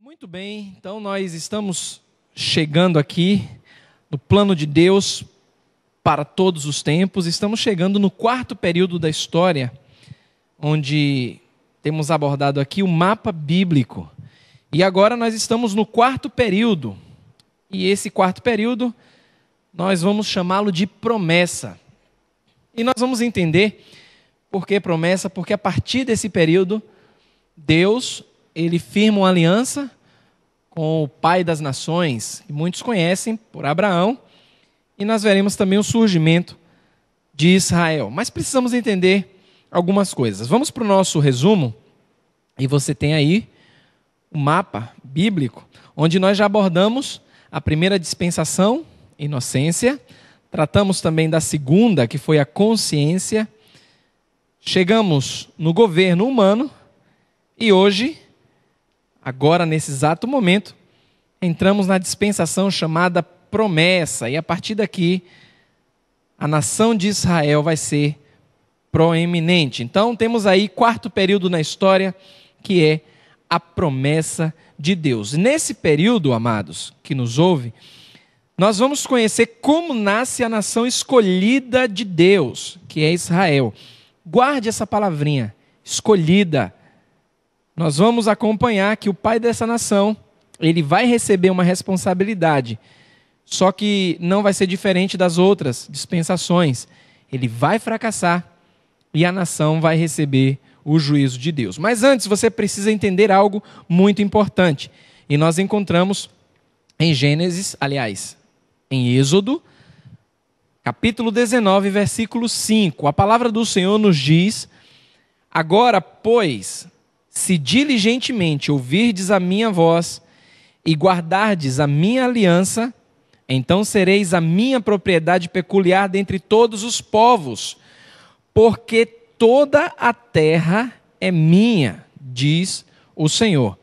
Muito bem, então nós estamos chegando aqui no plano de Deus para todos os tempos. Estamos chegando no quarto período da história, onde temos abordado aqui o mapa bíblico. E agora nós estamos no quarto período. E esse quarto período nós vamos chamá-lo de promessa. E nós vamos entender por que promessa, porque a partir desse período, Deus, ele firma uma aliança com o pai das nações, que muitos conhecem por Abraão, e nós veremos também o surgimento de Israel. Mas precisamos entender algumas coisas. Vamos para o nosso resumo, e você tem aí o mapa bíblico, onde nós já abordamos a primeira dispensação, inocência, tratamos também da segunda, que foi a consciência, chegamos no governo humano, e hoje, agora nesse exato momento, entramos na dispensação chamada promessa, e a partir daqui, a nação de Israel vai ser proeminente. Então, temos aí quarto período na história, que é a promessa de Deus. Nesse período, amados, que nos ouve, nós vamos conhecer como nasce a nação escolhida de Deus, que é Israel. Guarde essa palavrinha, escolhida. Nós vamos acompanhar que o pai dessa nação, ele vai receber uma responsabilidade, só que não vai ser diferente das outras dispensações. Ele vai fracassar e a nação vai receber o juízo de Deus. Mas antes, você precisa entender algo muito importante. E nós encontramos em Gênesis, aliás, em Êxodo, capítulo 19, versículo 5. A palavra do Senhor nos diz: agora, pois, se diligentemente ouvirdes a minha voz e guardardes a minha aliança, então sereis a minha propriedade peculiar dentre todos os povos, porque toda a terra é minha, diz o Senhor.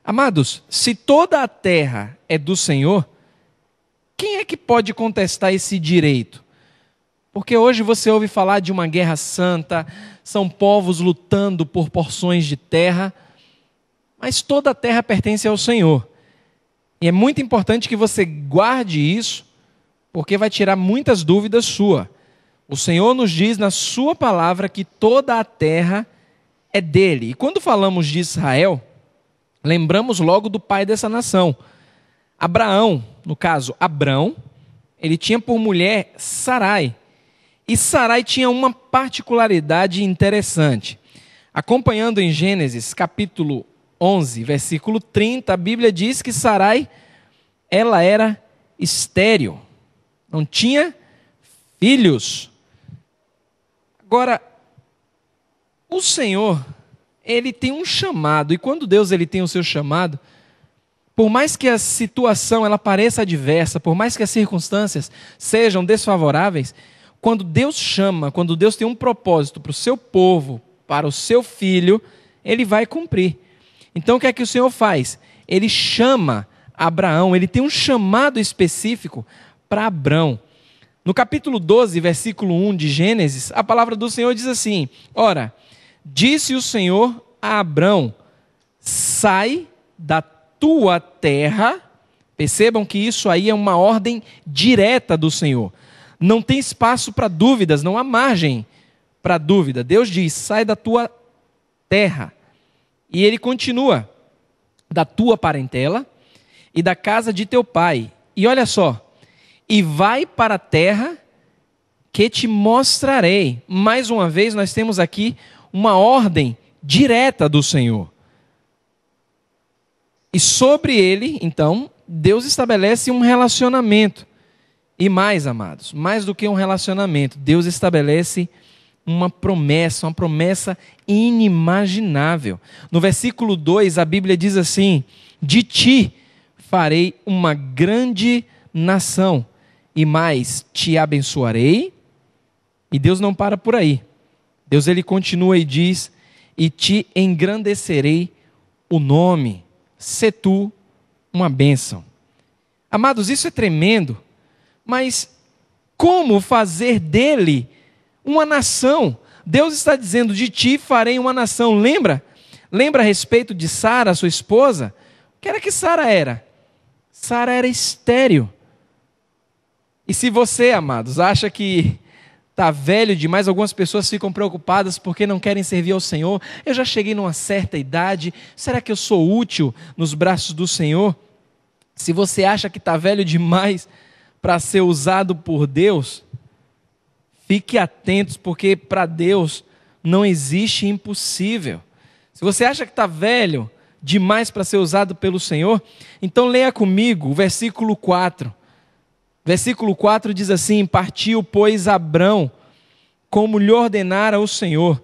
Amados, se toda a terra é do Senhor, quem é que pode contestar esse direito? Porque hoje você ouve falar de uma guerra santa, são povos lutando por porções de terra, mas toda a terra pertence ao Senhor. E é muito importante que você guarde isso, porque vai tirar muitas dúvidas suas. O Senhor nos diz na sua palavra que toda a terra é dele. E quando falamos de Israel, lembramos logo do pai dessa nação. Abraão, no caso Abrão, ele tinha por mulher Sarai. E Sarai tinha uma particularidade interessante. Acompanhando em Gênesis, capítulo 11, versículo 30, a Bíblia diz que Sarai, ela era estéril, não tinha filhos. Agora, o Senhor, ele tem um chamado, e quando Deus ele tem o seu chamado, por mais que a situação ela pareça adversa, por mais que as circunstâncias sejam desfavoráveis, quando Deus chama, quando Deus tem um propósito para o seu povo, para o seu filho, ele vai cumprir. Então o que é que o Senhor faz? Ele chama Abraão, ele tem um chamado específico para Abrão. No capítulo 12, versículo 1 de Gênesis, a palavra do Senhor diz assim: ora, disse o Senhor a Abrão, sai da tua terra. Percebam que isso aí é uma ordem direta do Senhor. Não tem espaço para dúvidas, não há margem para dúvida. Deus diz, sai da tua terra. E ele continua, da tua parentela e da casa de teu pai. E olha só, e vai para a terra que te mostrarei. Mais uma vez nós temos aqui uma ordem direta do Senhor. E sobre ele, então, Deus estabelece um relacionamento. E mais, amados, mais do que um relacionamento, Deus estabelece uma promessa inimaginável. No versículo 2, a Bíblia diz assim: de ti farei uma grande nação, e mais, te abençoarei. E Deus não para por aí. Deus ele continua e diz: e te engrandecerei o nome, sê tu uma bênção. Amados, isso é tremendo, mas como fazer dele uma nação? Deus está dizendo, de ti farei uma nação. Lembra? Lembra a respeito de Sara, sua esposa? O que era que Sara era? Sara era estéril. E se você, amados, acha que está velho demais, algumas pessoas ficam preocupadas porque não querem servir ao Senhor. Eu já cheguei numa certa idade, será que eu sou útil nos braços do Senhor? Se você acha que está velho demais para ser usado por Deus, fique atentos, porque para Deus não existe impossível. Se você acha que está velho demais para ser usado pelo Senhor, então leia comigo o versículo 4. Versículo 4 diz assim: partiu, pois, Abrão, como lhe ordenara o Senhor,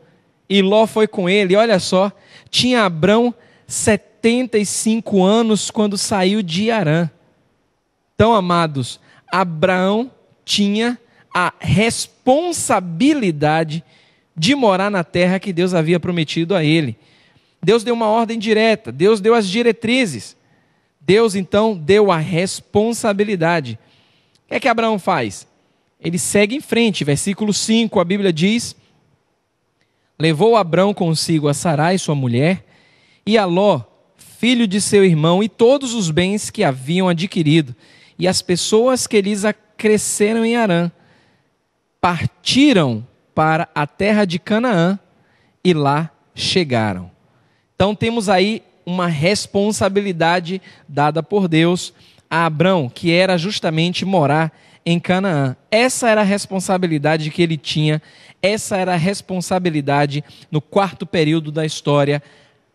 e Ló foi com ele. E olha só, tinha Abrão 75 anos quando saiu de Harã. Então, amados, Abraão tinha a responsabilidade de morar na terra que Deus havia prometido a ele. Deus deu uma ordem direta, Deus deu as diretrizes. Deus, então, deu a responsabilidade. O que é que Abraão faz? Ele segue em frente. Versículo 5, a Bíblia diz: levou Abrão consigo a Sarai, sua mulher, e a Ló, filho de seu irmão, e todos os bens que haviam adquirido, e as pessoas que lhes acresceram em Harã. Partiram para a terra de Canaã e lá chegaram. Então temos aí uma responsabilidade dada por Deus a Abrão, que era justamente morar em Canaã. Essa era a responsabilidade que ele tinha, essa era a responsabilidade no quarto período da história,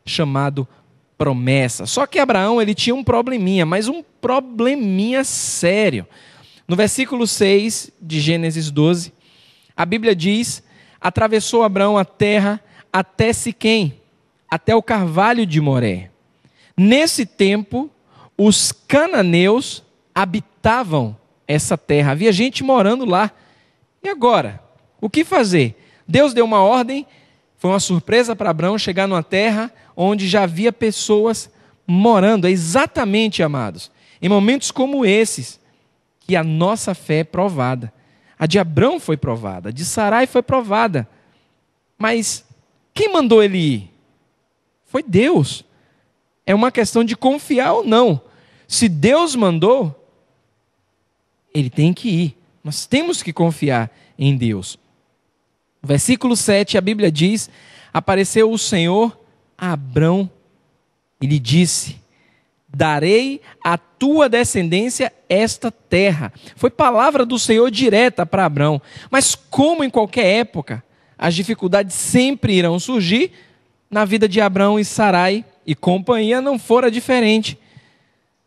chamado promessa. Só que Abraão, ele tinha um probleminha, mas um probleminha sério. No versículo 6 de Gênesis 12, a Bíblia diz: atravessou Abraão a terra até Siquém, até o carvalho de Moré. Nesse tempo, os cananeus habitavam essa terra. Havia gente morando lá. E agora? O que fazer? Deus deu uma ordem. Foi uma surpresa para Abraão chegar numa terra onde já havia pessoas morando. É exatamente, amados, em momentos como esses, que a nossa fé é provada. A de Abrão foi provada, a de Sarai foi provada. Mas quem mandou ele ir? Foi Deus. É uma questão de confiar ou não. Se Deus mandou, ele tem que ir. Nós temos que confiar em Deus. No versículo 7, a Bíblia diz: apareceu o Senhor a Abrão e lhe disse: darei à tua descendência esta terra. Foi palavra do Senhor direta para Abrão. Mas como em qualquer época, as dificuldades sempre irão surgir, na vida de Abrão e Sarai e companhia não fora diferente.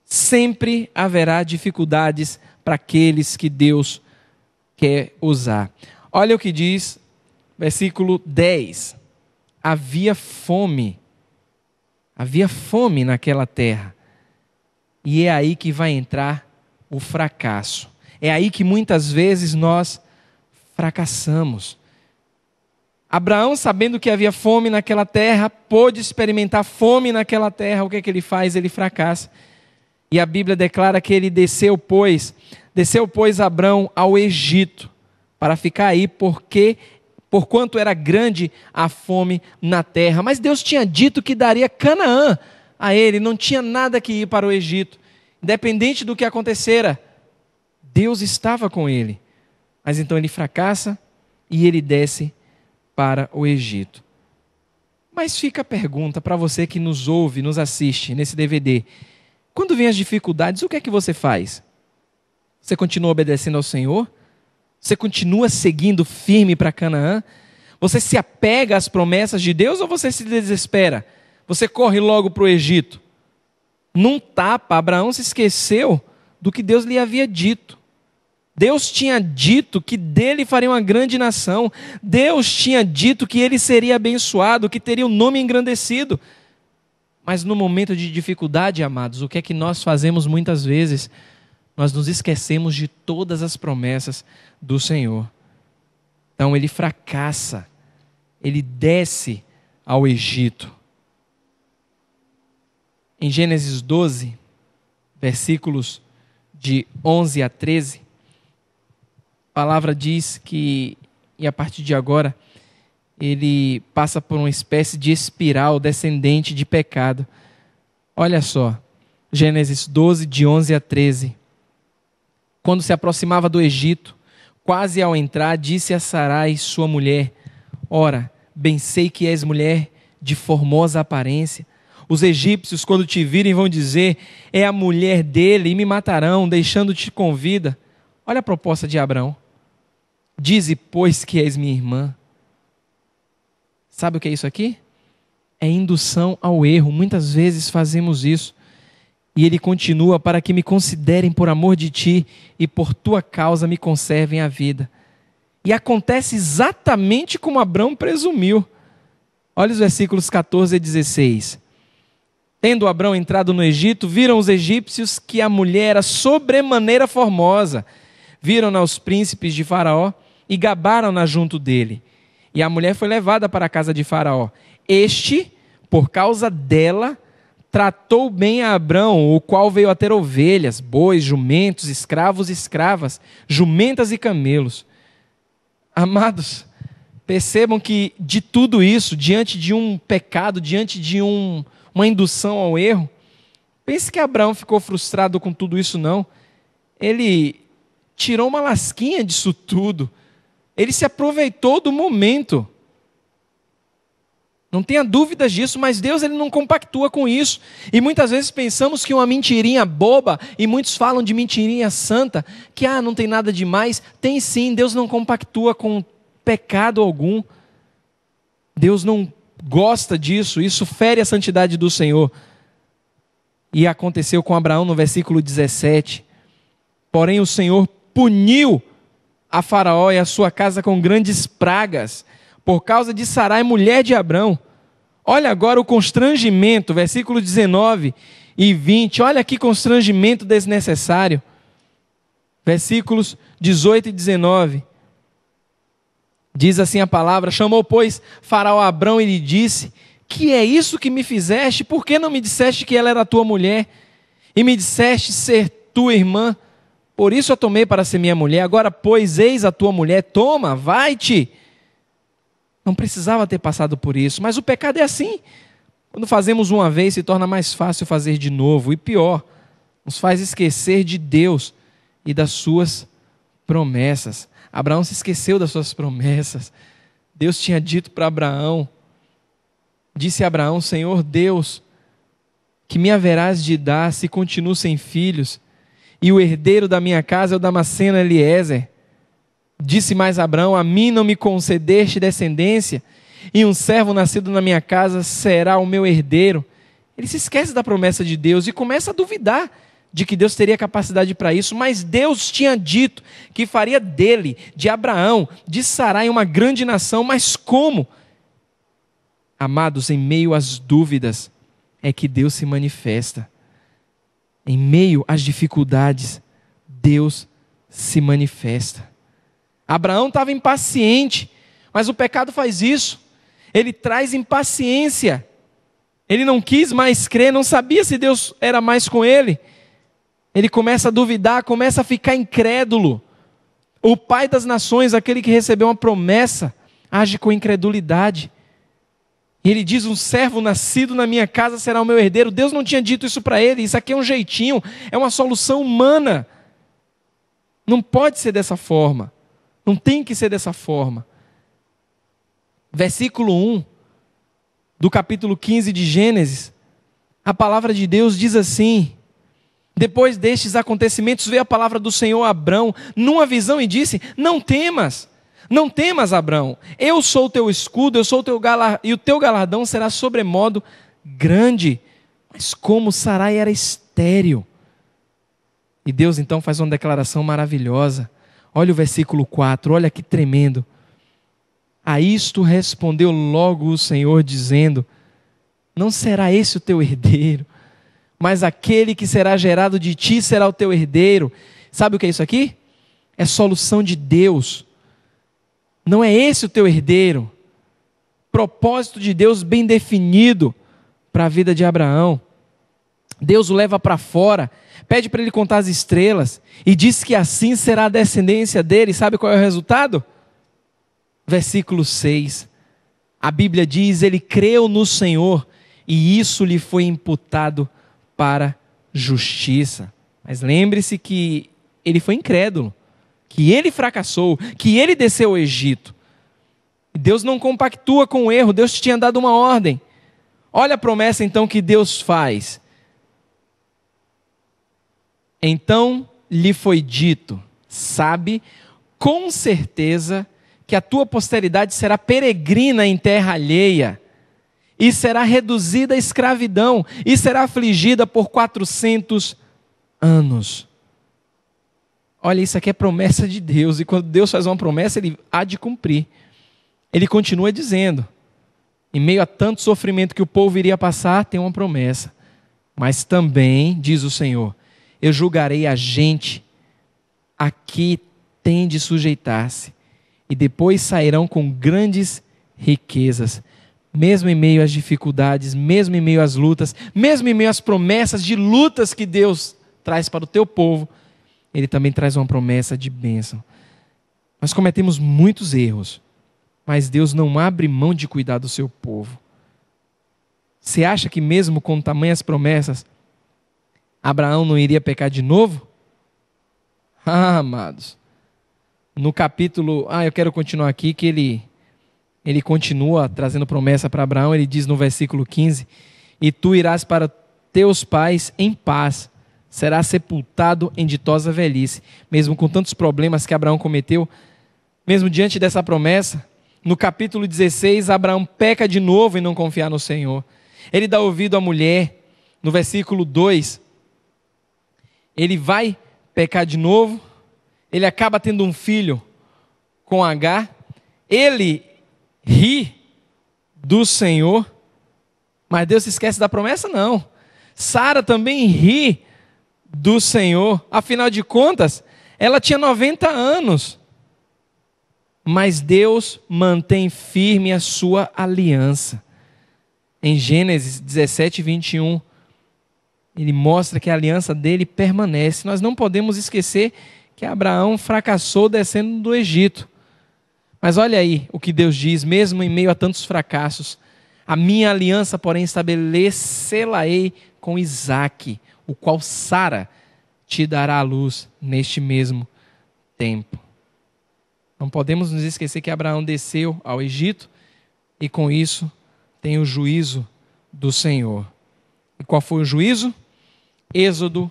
Sempre haverá dificuldades para aqueles que Deus quer usar. Olha o que diz, versículo 10. Havia fome naquela terra. E é aí que vai entrar o fracasso. É aí que muitas vezes nós fracassamos. Abraão, sabendo que havia fome naquela terra, pôde experimentar fome naquela terra. O que é que ele faz? Ele fracassa. E a Bíblia declara que ele desceu, pois, Abrão ao Egito, para ficar aí, porquanto era grande a fome na terra. Mas Deus tinha dito que daria Canaã a ele, não tinha nada que ir para o Egito. Independente do que acontecera, Deus estava com ele. Mas então ele fracassa e ele desce para o Egito. Mas fica a pergunta para você que nos ouve, nos assiste nesse DVD. Quando vem as dificuldades, o que é que você faz? Você continua obedecendo ao Senhor? Você continua seguindo firme para Canaã? Você se apega às promessas de Deus ou você se desespera? Você corre logo para o Egito? Num tapa, Abraão se esqueceu do que Deus lhe havia dito. Deus tinha dito que dele faria uma grande nação. Deus tinha dito que ele seria abençoado, que teria o nome engrandecido. Mas no momento de dificuldade, amados, o que é que nós fazemos muitas vezes? Nós nos esquecemos de todas as promessas do Senhor. Então ele fracassa, ele desce ao Egito. Em Gênesis 12, versículos de 11 a 13, a palavra diz que, e a partir de agora, ele passa por uma espécie de espiral descendente de pecado. Olha só, Gênesis 12, de 11 a 13. Quando se aproximava do Egito, quase ao entrar, disse a Sarai, sua mulher: ora, bem sei que és mulher de formosa aparência. Os egípcios, quando te virem, vão dizer: é a mulher dele, e me matarão, deixando-te com vida. Olha a proposta de Abrão. Dize, pois, que és minha irmã. Sabe o que é isso aqui? É indução ao erro. Muitas vezes fazemos isso. E ele continua: para que me considerem por amor de ti e por tua causa me conservem a vida. E acontece exatamente como Abrão presumiu. Olha os versículos 14 e 16. Tendo Abrão entrado no Egito, viram os egípcios que a mulher era sobremaneira formosa. Viram-na os príncipes de Faraó e gabaram-na junto dele. E a mulher foi levada para a casa de Faraó. Este, por causa dela, tratou bem a Abrão, o qual veio a ter ovelhas, bois, jumentos, escravos e escravas, jumentas e camelos. Amados, percebam que de tudo isso, diante de um pecado, diante de uma indução ao erro, pense que Abraão ficou frustrado com tudo isso, não. Ele tirou uma lasquinha disso tudo. Ele se aproveitou do momento. Não tenha dúvidas disso, mas Deus ele não compactua com isso. E muitas vezes pensamos que uma mentirinha boba, e muitos falam de mentirinha santa, que não tem nada demais. Tem sim, Deus não compactua com pecado algum. Deus não gosta disso, isso fere a santidade do Senhor. E aconteceu com Abraão no versículo 17. Porém o Senhor puniu a Faraó e a sua casa com grandes pragas, por causa de Sarai, mulher de Abrão. Olha agora o constrangimento, versículo 19 e 20. Olha que constrangimento desnecessário. Versículos 18 e 19. Diz assim a palavra: chamou, pois, Faraó a Abrão e lhe disse: que é isso que me fizeste? Por que não me disseste que ela era tua mulher? E me disseste ser tua irmã? Por isso a tomei para ser minha mulher. Agora, pois, eis a tua mulher, toma, vai-te. Não precisava ter passado por isso, mas o pecado é assim. Quando fazemos uma vez, se torna mais fácil fazer de novo. E pior, nos faz esquecer de Deus e das suas promessas. Abraão se esqueceu das suas promessas. Deus tinha dito para Abraão, disse a Abraão: Senhor Deus, que me haverás de dar se continuo sem filhos? E o herdeiro da minha casa é o Damasceno Eliezer. Disse mais Abrão: a mim não me concedeste descendência, e um servo nascido na minha casa será o meu herdeiro. Ele se esquece da promessa de Deus e começa a duvidar de que Deus teria capacidade para isso, mas Deus tinha dito que faria dele, de Abraão, de Sarai, uma grande nação. Mas como? Amados, em meio às dúvidas é que Deus se manifesta. Em meio às dificuldades, Deus se manifesta. Abraão estava impaciente, mas o pecado faz isso. Ele traz impaciência. Ele não quis mais crer, não sabia se Deus era mais com ele. Ele começa a duvidar, começa a ficar incrédulo. O pai das nações, aquele que recebeu uma promessa, age com incredulidade. E ele diz: um servo nascido na minha casa será o meu herdeiro. Deus não tinha dito isso para ele. Isso aqui é um jeitinho, é uma solução humana. Não pode ser dessa forma. Não tem que ser dessa forma. Versículo 1 do capítulo 15 de Gênesis, a palavra de Deus diz assim: depois destes acontecimentos veio a palavra do Senhor a Abrão numa visão e disse: não temas, não temas, Abrão, eu sou o teu escudo, eu sou o teu e o teu galardão será sobremodo grande. Mas como Sarai era estéril. E Deus então faz uma declaração maravilhosa. Olha o versículo 4, olha que tremendo. A isto respondeu logo o Senhor dizendo: não será esse o teu herdeiro, mas aquele que será gerado de ti será o teu herdeiro. Sabe o que é isso aqui? É solução de Deus. Não é esse o teu herdeiro. Propósito de Deus bem definido para a vida de Abraão. Deus o leva para fora, pede para ele contar as estrelas e diz que assim será a descendência dele. Sabe qual é o resultado? Versículo 6. A Bíblia diz: ele creu no Senhor e isso lhe foi imputado para justiça. Mas lembre-se que ele foi incrédulo, que ele fracassou, que ele desceu ao Egito. Deus não compactua com o erro, Deus tinha dado uma ordem. Olha a promessa então que Deus faz. Então lhe foi dito, sabe com certeza que a tua posteridade será peregrina em terra alheia, e será reduzida à escravidão, e será afligida por 400 anos. Olha, isso aqui é promessa de Deus, e quando Deus faz uma promessa, Ele há de cumprir. Ele continua dizendo, em meio a tanto sofrimento que o povo iria passar, tem uma promessa. Mas também, diz o Senhor, eu julgarei a gente a que tem de sujeitar-se, e depois sairão com grandes riquezas, mesmo em meio às dificuldades, mesmo em meio às lutas, mesmo em meio às promessas de lutas que Deus traz para o teu povo, Ele também traz uma promessa de bênção. Nós cometemos muitos erros, mas Deus não abre mão de cuidar do seu povo. Você acha que mesmo com tamanhas promessas, Abraão não iria pecar de novo? Amados. No capítulo... eu quero continuar aqui, que ele continua trazendo promessa para Abraão. Ele diz no versículo 15, e tu irás para teus pais em paz, serás sepultado em ditosa velhice. Mesmo com tantos problemas que Abraão cometeu, mesmo diante dessa promessa, no capítulo 16, Abraão peca de novo em não confiar no Senhor. Ele dá ouvido à mulher. No versículo 2, ele vai pecar de novo. Ele acaba tendo um filho com Agar. Ele ri do Senhor. Mas Deus se esquece da promessa? Não. Sara também ri do Senhor. Afinal de contas, ela tinha 90 anos. Mas Deus mantém firme a sua aliança. Em Gênesis 17, 21, Ele mostra que a aliança dele permanece. Nós não podemos esquecer que Abraão fracassou descendo do Egito. Mas olha aí o que Deus diz, mesmo em meio a tantos fracassos. A minha aliança, porém, estabelecê-la-ei com Isaque, o qual Sara te dará à luz neste mesmo tempo. Não podemos nos esquecer que Abraão desceu ao Egito e com isso tem o juízo do Senhor. E qual foi o juízo? Êxodo,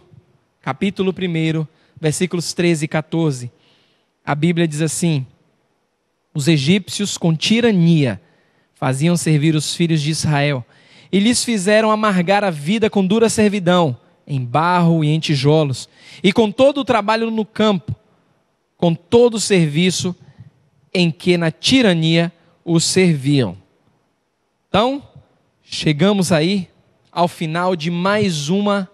capítulo 1, versículos 13 e 14. A Bíblia diz assim: os egípcios com tirania faziam servir os filhos de Israel e lhes fizeram amargar a vida com dura servidão, em barro e em tijolos, e com todo o trabalho no campo, com todo o serviço em que na tirania os serviam. Então, chegamos aí ao final de mais uma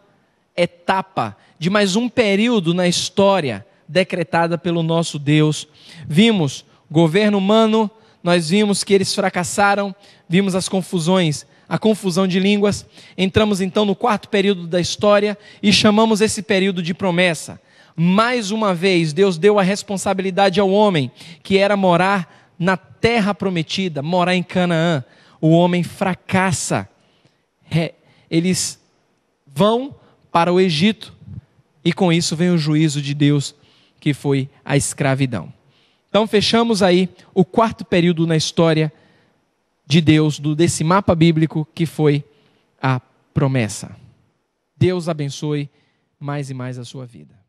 etapa, de mais um período na história decretada pelo nosso Deus. Vimos governo humano, nós vimos que eles fracassaram, vimos as confusões, a confusão de línguas. Entramos então no quarto período da história e chamamos esse período de promessa. Mais uma vez, Deus deu a responsabilidade ao homem, que era morar na terra prometida, morar em Canaã. O homem fracassa. Eles vão para o Egito e com isso vem o juízo de Deus, que foi a escravidão. Então fechamos aí o quarto período na história de Deus, desse mapa bíblico, que foi a promessa. Deus abençoe mais e mais a sua vida.